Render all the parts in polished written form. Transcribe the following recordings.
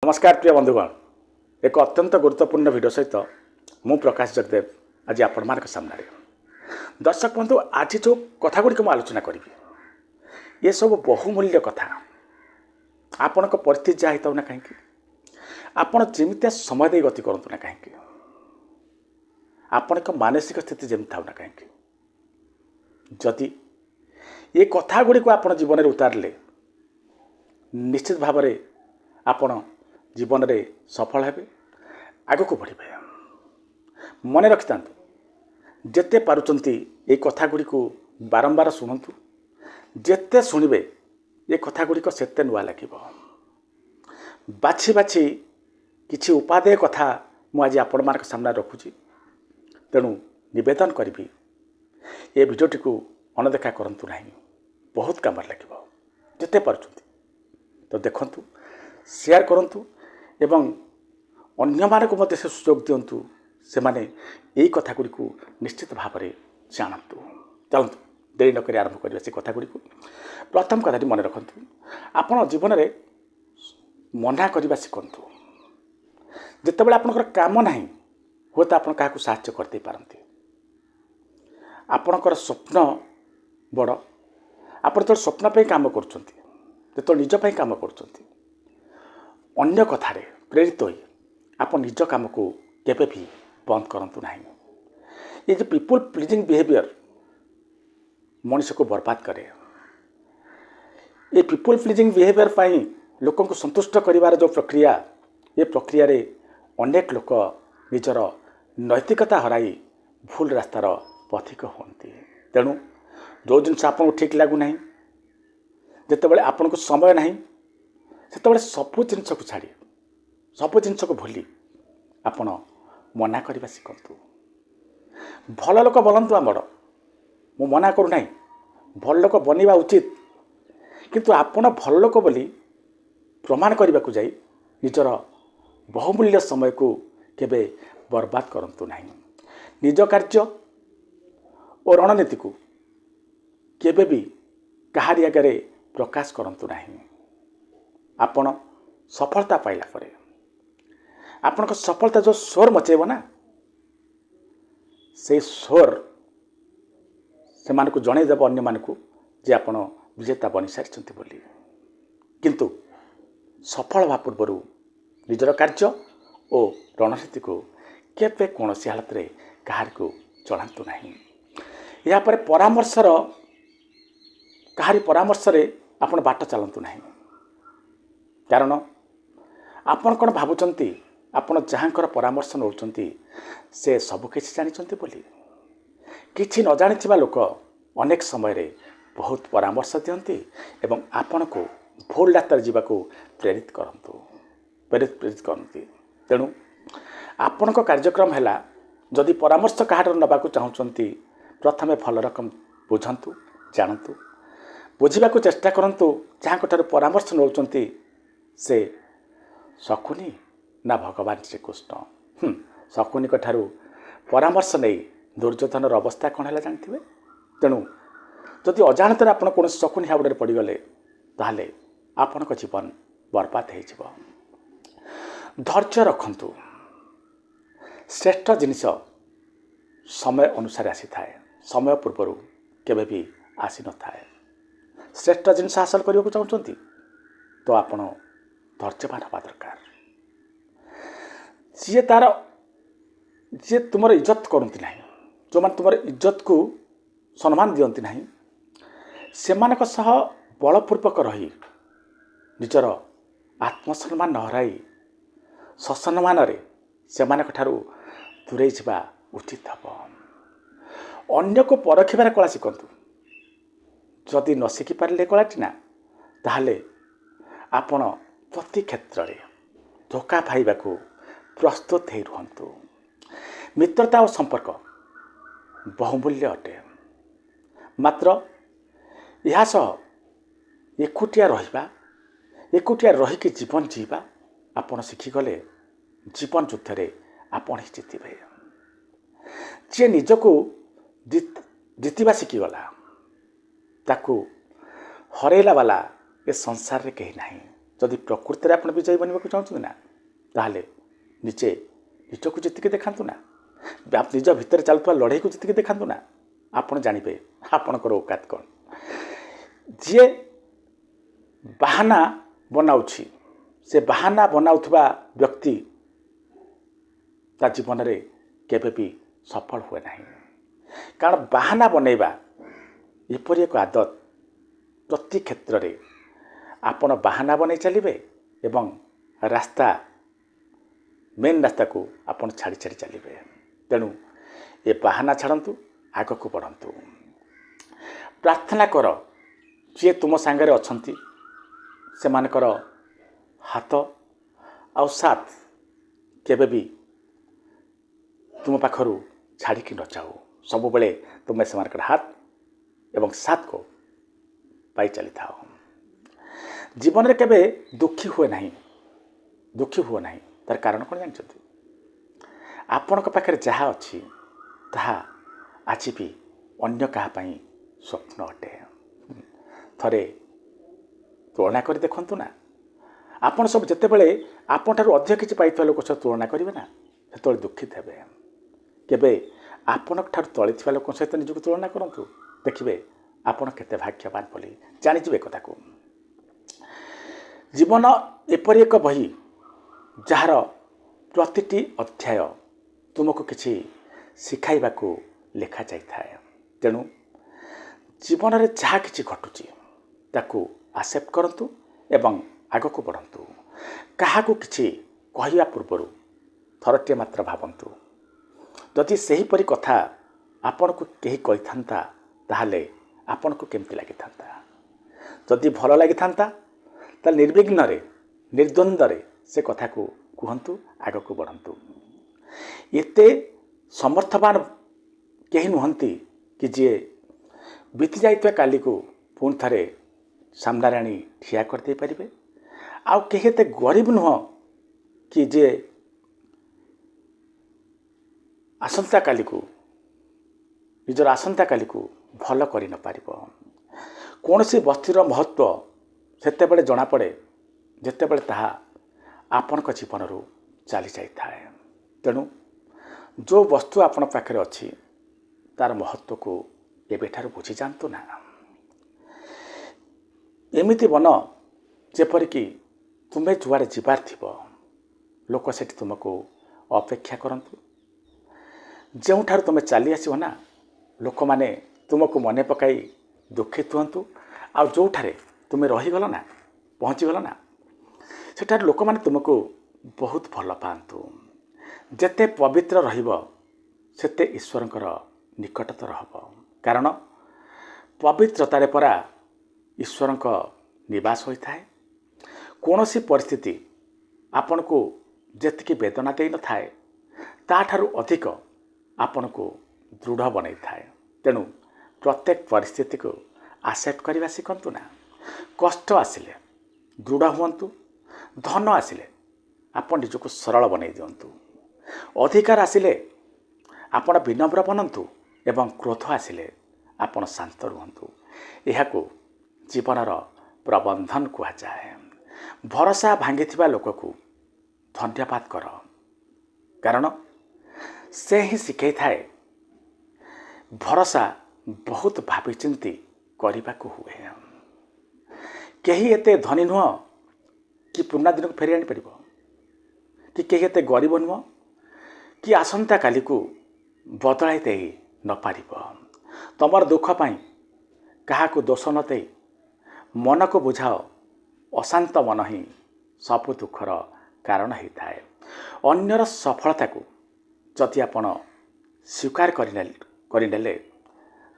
नमस्कार प्रिय बंधुगण, एक अत्यंत गुरुत्वपूर्ण वीडियो सहित मु प्रकाश जगदेव आज आपण मान सामने। दर्शक बंधु, आज जो कथा गुड़िक आलोचना करी ये सब बहुमूल्य कथा। आपण परिस्थिति जहाँ होता ना कहीं आपण जमितिया समय दे गति करूँ ना कहीं आपण मानसिक स्थिति जमी था ना कहीं जदि ये कथा गुड़िक आप जीवन में उतारे निश्चित भाव में आपण जीवन में सफल हेबे, आगक बढ़े। मन रखि था जिते पारुचंती ये कथा गुड़ी को बारंबार शुणु, जिते शुणे ये कथा गुड़िक सेते नुआ लगे। बाछि बाछि किछि उपादेय कथा मुझे आपण मान सामने रखुची, तेणु निवेदन करी ये भिडियोटी को अनदेखा करंतु नहीं, बहुत काम लगे। जिते पारुचंती तो देखंतु, शेयर करंतु एवं अन्य मानक मध्य से सुजोग दिंतु, से माने यही कथा गुड़ी को निश्चित भाव में जानतु। चलतु देरी नक आरंभ करवा से कथा गुड़ी को। प्रथम कथाटी मन रखु, आपण जीवन में मना करवा शिखु। जितेबाला आपंकर काम ना हे तो आप साहाय्य करते पारती। आपणकर स्वप्न बड़, आप जो स्वप्न पे काम कर निज काम कर अन्य कथार प्रेरित हो आप निज काम को केवे भी बंद करंतु नहीं। ये जो पीपल प्लीजिंग बिहेवियर मनुष्य को बर्बाद करे। ये पीपल प्लीजिंग बिहेवियर पाई लोक को संतुष्ट करिवार जो प्रक्रिया, ये प्रक्रिया रे अनेक लोक निजर नैतिकता हराई भूल रास्तार पथिक होती। तेणु जो जिनस आपको ठीक लगुना, जितेबाला आपन को समय ना से सबू जिनस को छाड़ी सबू जिनस को भूली आपण मना करवा शिखु। भल लोक बनतु आमर, मु मना करूना, भल लोक बनवा उचित, किंतु आपण भल लोक बोली प्रमाण करने को जाई निजर बहुमूल्य समय को केबे बर्बाद करंतु नहीं। निज कार्य और रणनीति को केबे भी कहारी आगे प्रकाश करंतु नहीं। आपण सफलता पाइला परे आपण सफलता जो स्वर मचेब ना, से स्वर से मान को जनईदेव अन्य मान को जे आपण विजेता बनी सारी बोली। किंतु सफल होगा पूर्वर निजर कार्य और रणनीति को केवे कौन हालत में कहार को चलांतु नहीं। या पर परामर्शर कहारी परामर्श आपण बाट चलतु नहीं। कारण आपण कौन भावुंट आपण जहाँकर परामर्श नौकरी से सबकि जानते बोली। किछि न जानिथिबा लोक अनेक समय रे बहुत परामर्श दियंती एवं आपण को भूल रास्तार जीवाको प्रेरित करती। तेणु आपण कार्यक्रम है जदि परामर्श कहार नबाकू चाहूँगी, प्रथमे भल रकम बुझंतु, जानतु, बुझाक चेष्टा करंतु। जहाँ परामर्श नौकरी से शकुनी ना भगवान श्रीकृष्ण। शकुनी ठारू परामर्श नहीं दुर्योधन अवस्था कौन है जानते। तेणु जदि अजाणत आप कौन शकुनी हावड़े पड़गले ताहले आपण जीवन बर्बाद हो। धैर्य रखंतु। श्रेष्ठ जिनिस समय अनुसार आसी थाए, समय पूर्वर केवे भी आसी न थाए। श्रेष्ठ जिनिस हासिल करने को चाहते तो आपण धैर्यवान हवा दरकार। जी तार जी तुम इज्जत करती ना, जो मैंने तुम इज्जत को सम्मान दियंती ना, से बलपूर्वक रही निजर आत्मसम्मान न हराई ससम्मान से दूरे जा उचित हम। अन्य को परखिबार कला शिखंतु। जदि न शिखिपारे कलाटी ना, ताहले आपण प्रति क्षेत्र में धोखा पाइबा को प्रस्तुत हो रुहंतु। मित्रता और संपर्क बहुमूल्य अटे, मात्र यह सह एकुटिया रहिबा, एकुटिया रहीकि जीवन जीवा आपण शिखिगले जीवन युद्ध में आपण ही जीतबे। जे निजको जीतवा शिखिगला ताकू हरेला वाला ए संसार रे कहीं नहीं। जदि प्रकृति में आप विजयी बनवाक चाहते ना ताहले निजे निजक जीतिक देखा ना आप निज भितर चलुवा लड़ाई को जीतिक देखा ना आपड़ जानवे आपणकर औकात कौन। जी बाहाना बनाउछि से बाहाना बनाउथबा व्यक्ति ता जीवन में केबे भी सफल हुए ना कारण बाहाना बनैबा एपरि एक आदत प्रति क्षेत्र में आपण बाहाना बनै चलिए एवं रास्ता मेन रास्ता को आपण छाड़ी छाड़ी चलिए तेणु ए बाहाना छाड़ू आग को बढ़ंतु प्रार्थना कर जी तुम सांगरे अछंती से मानकर हाथ आउ साथ केबे भी तुम पाखरु छाड़ी न जाओ सब बेले तुम्हें से हाथ एवं साथ को पाई चली था। जीवन में केबे दुखी हुए ना तार कारण कौन जानते आपण पाखे जहाँ अच्छी ताहा आज भी अन्य कहापाई स्वप्न अटे थरे तुलना कर देखु ना आपण सब जिते बड़े आपण अधिक किसी पाई लोक सहित तुलना करेंगे ना से दुखित हे केबे आपण तली लोक सहित निजक तुलना करूँ देखिए आपण केते भाग्यवान बोली जानीजे कथा को। जीवन एपरि एक बही जार प्रतिटी अध्याय तुमको किसी शिखाइबा को लिखा जाए तेणु जीवन में जहाँ किसी घटुची ताकू आसेप्ट करंतु एवं आग को बढ़ंतु क्या किसी कहवा पूर्वर थरटे मात्र भावंतु जदि सेहीपरि कथा आपण को कही कही था ताहले आपण को केमती लगी था जदि भल लगी था निर्विघ्न निर्द्वंद्व से कथा को कहतु आग को बढ़ंतु एते समर्थवान कहीं नुहंती कि जी बीती जाइए काली को पुणी थे सामने आनी ठिया करदे पारे आउ कहीं एते गरीब नुह कि जे आसंता काली को निजर आसंता काली को भल कर न पारिब। कौन सी वस्तुर महत्व सेते बड़े जना पड़े जेते बड़े ताहा आपण जीवन रू चली जाए तेणु जो वस्तु आपण पाखे अच्छी तार महत्व को एबेठार बुझी जातु ना एमिति बन जेपरिक तुम्हें जुआड़े जीवार थी लोक से तुमको अपेक्षा करंतु जोठार तुम चली आसो ना लोक मैंने तुमको मन पकाई दुखित हुंतु आ जोठारे तुम्हें रहीगल ना पहुँचीगल ना सेठार लोक मैंने तुमको बहुत भल पातु जेते पवित्र रहिब सेते ईश्वरंकर निकटतर हब कारण पवित्रतारे परा ईश्वरंक निवास होता है। कौन सी परिस्थिति आपण को जेतिकी वेदना दे न थाए ताठारु अधिक आपण को दृढ़ बन थाए तेणु प्रत्येक परिस्थिति को आसेप्ट करने शिखंतु ना कष्ट आसिले दृढ़ हुंतु धन आसिले आपण निजको सरल बनै दियंतु अधिकार आसिले आपण विनम्र बनंतु एवं क्रोध आसिले आपण शांत रुहंतु एहाको जीवनर प्रबंधन कहा जाए। भरोसा भांगी लोक को धन्यवाद कर कारण से ही शिखै थाए भरोसा बहुत भावी चिंती करने को हुए कहीं एते धनी नुह कि पुराना दिन को फेरी आनी पार कि कहीं एते गरीब नुह कि आसंता काली को बदलाई दे न पार तमर दुख पाई क्या दोष न दे मन को बुझाओ अशांत मन ही सब दुखर कारण होता है। अन्यर सफलता को जदि आपण स्वीकार करने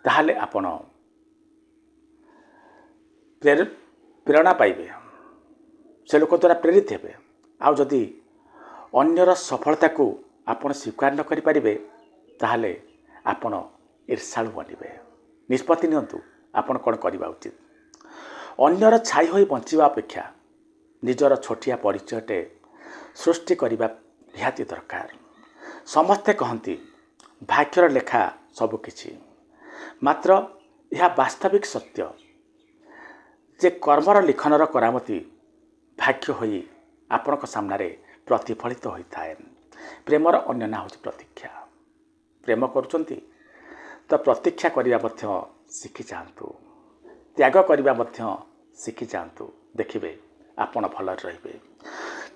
ताहले आपण प्रेरणा पाइबे से लोक द्वारा प्रेरित हेबे आउ जदि अन्यर सफलता को आपण स्वीकार न करि पारिबे ताहले आपण ईर्षाळु बनिबे। निष्पत्ति नियंतु आपण कौन करवा उचित अन्यर छाई होई बंचिबा अपेक्षा निजर छोटिया परिचयटे सृष्टि करने निहाती दरकार। समस्ते कहती भाग्यर लेखा सबकिछि मात्र यह वास्तविक सत्य जे कर्मर लिखनर करामती ଭାଗ୍ୟ ହୋଇ ଆପଣଙ୍କ ସାମ୍ନାରେ ପ୍ରତିଫଳିତ ହୋଇଥାଏ। ପ୍ରେମର ଅନ୍ୟ ନାଁ ହେଉଛି ପ୍ରତୀକ୍ଷା। ପ୍ରେମ କରୁଛନ୍ତି ତ ପ୍ରତୀକ୍ଷା କରିବା ମଧ୍ୟ ଶିଖିଯାଆନ୍ତୁ, ତ୍ୟାଗ କରିବା ମଧ୍ୟ ଶିଖିଯାଆନ୍ତୁ। ଦେଖିବେ ଆପଣ ଭଲରେ ରହିବେ।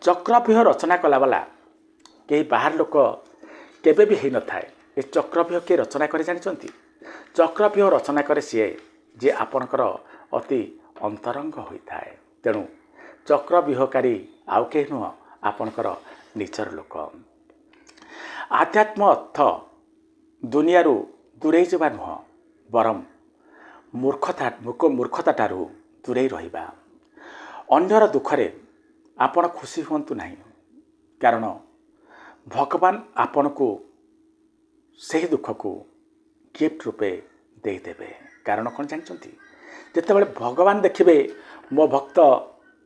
ଚକ୍ରବ୍ୟୁହ ରଚନା କଲାବାଲା କେହି ବାହାର ଲୋକ କେବେ ବି ହେଇନଥାଏ। ଏ ଚକ୍ରବ୍ୟୁହ କିଏ ରଚନା କରି ଜାଣିଛନ୍ତି? ଚକ୍ରବ୍ୟୁହ ରଚନା କରେ ସିଏ ଯିଏ ଆପଣଙ୍କର ଅତି ଅନ୍ତରଙ୍ଗ ହୋଇଥାଏ। ତେଣୁ ଚକ୍ରବ୍ୟୁହକାରୀ ଆଉ କେହି ନୁହଁ, ଆପଣଙ୍କର ନିଜର ଲୋକ। ଆଧ୍ୟାତ୍ମ ଅର୍ଥ ଦୁନିଆରୁ ଦୂରେଇ ଯିବା ନୁହଁ, ବରଂ ମୂର୍ଖତାଠାରୁ ଦୂରେଇ ରହିବା। ଅନ୍ୟର ଦୁଃଖରେ ଆପଣ ଖୁସି ହୁଅନ୍ତୁ ନାହିଁ, କାରଣ ଭଗବାନ ଆପଣଙ୍କୁ ସେହି ଦୁଃଖକୁ ଗିଫ୍ଟ ରୂପେ ଦେଇଦେବେ। କାରଣ କ'ଣ ଜାଣିଛନ୍ତି? ଯେତେବେଳେ ଭଗବାନ ଦେଖିବେ ମୋ ଭକ୍ତ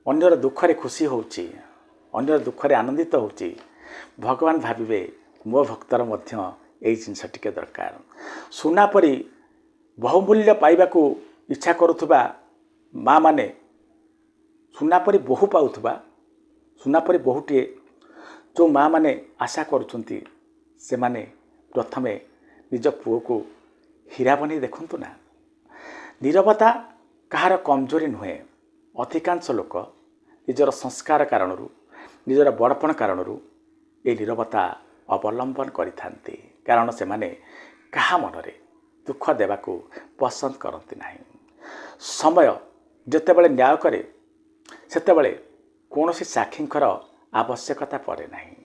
ଅନ୍ୟର ଦୁଃଖରେ ଖୁସି ହେଉଛି, ଅନ୍ୟର ଦୁଃଖରେ ଆନନ୍ଦିତ ହେଉଛି, ଭଗବାନ ଭାବିବେ ମୋ ଭକ୍ତର ମଧ୍ୟ ଏଇ ଜିନିଷ ଟିକେ ଦରକାର। ସୁନା ପରି ବହୁମୂଲ୍ୟ ପାଇବାକୁ ଇଚ୍ଛା କରୁଥିବା ମା ମାନେ, ସୁନା ପରି ବୋହୂ ପାଉଥିବା, ସୁନା ପରି ବୋହୂଟିଏ ଯେଉଁ ମା ମାନେ ଆଶା କରୁଛନ୍ତି, ସେମାନେ ପ୍ରଥମେ ନିଜ ପୁଅକୁ ହୀରା ବନେଇ ଦେଖନ୍ତୁ ନା। ନୀରବତା କାହାର କମଜୋରି ନୁହେଁ। ଅଧିକାଂଶ ଲୋକ ନିଜର ସଂସ୍କାର କାରଣରୁ, ନିଜର ବଡ଼ପଣ କାରଣରୁ ଏହି ନୀରବତା ଅବଲମ୍ବନ କରିଥାନ୍ତି। କାରଣ ସେମାନେ କାହା ମନରେ ଦୁଃଖ ଦେବାକୁ ପସନ୍ଦ କରନ୍ତି ନାହିଁ। ସମୟ ଯେତେବେଳେ ନ୍ୟାୟ କରେ, ସେତେବେଳେ କୌଣସି ସାକ୍ଷୀଙ୍କର ଆବଶ୍ୟକତା ପଡ଼େ ନାହିଁ।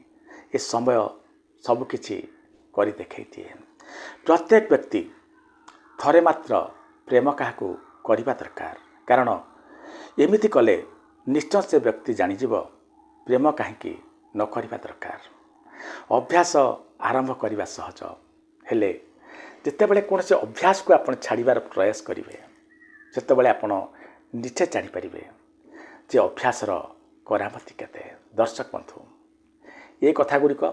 ଏ ସମୟ ସବୁକିଛି କରି ଦେଖାଇଦିଏ। ପ୍ରତ୍ୟେକ ବ୍ୟକ୍ତି ଥରେ ମାତ୍ର ପ୍ରେମ କାହାକୁ କରିବା ଦରକାର। କାରଣ ଏମିତି କଲେ ନିଶ୍ଚୟ ସେ ବ୍ୟକ୍ତି ଜାଣିଯିବ ପ୍ରେମ କାହିଁକି ନ କରିବା ଦରକାର। ଅଭ୍ୟାସ ଆରମ୍ଭ କରିବା ସହଜ, ହେଲେ ଯେତେବେଳେ କୌଣସି ଅଭ୍ୟାସକୁ ଆପଣ ଛାଡ଼ିବାର ପ୍ରୟାସ କରିବେ, ସେତେବେଳେ ଆପଣ ନିଜେ ଜାଣିପାରିବେ ଯେ ଅଭ୍ୟାସର କରାମତି କେତେ। ଦର୍ଶକ ବନ୍ଧୁ, ଏ କଥାଗୁଡ଼ିକ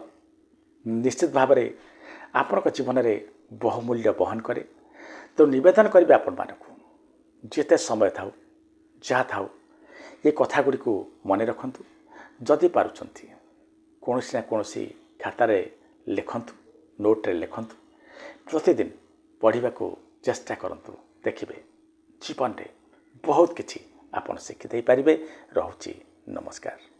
ନିଶ୍ଚିତ ଭାବରେ ଆପଣଙ୍କ ଜୀବନରେ ବହୁମୂଲ୍ୟ ବହନ କରେ। ତ ନିବେଦନ କରିବେ ଆପଣମାନଙ୍କୁ, ଯେତେ ସମୟ ଥାଉ, ଯାହା ଥାଉ, ଏ କଥାଗୁଡ଼ିକୁ ମନେ ରଖନ୍ତୁ। ଯଦି ପାରୁଛନ୍ତି କୌଣସି ନା କୌଣସି ଖାତାରେ ଲେଖନ୍ତୁ, ନୋଟ୍ରେ ଲେଖନ୍ତୁ। ପ୍ରତିଦିନ ପଢ଼ିବାକୁ ଚେଷ୍ଟା କରନ୍ତୁ। ଦେଖିବେ ଜୀବନରେ ବହୁତ କିଛି ଆପଣ ଶିଖି ଦେଇପାରିବେ। ରହୁଛି, ନମସ୍କାର।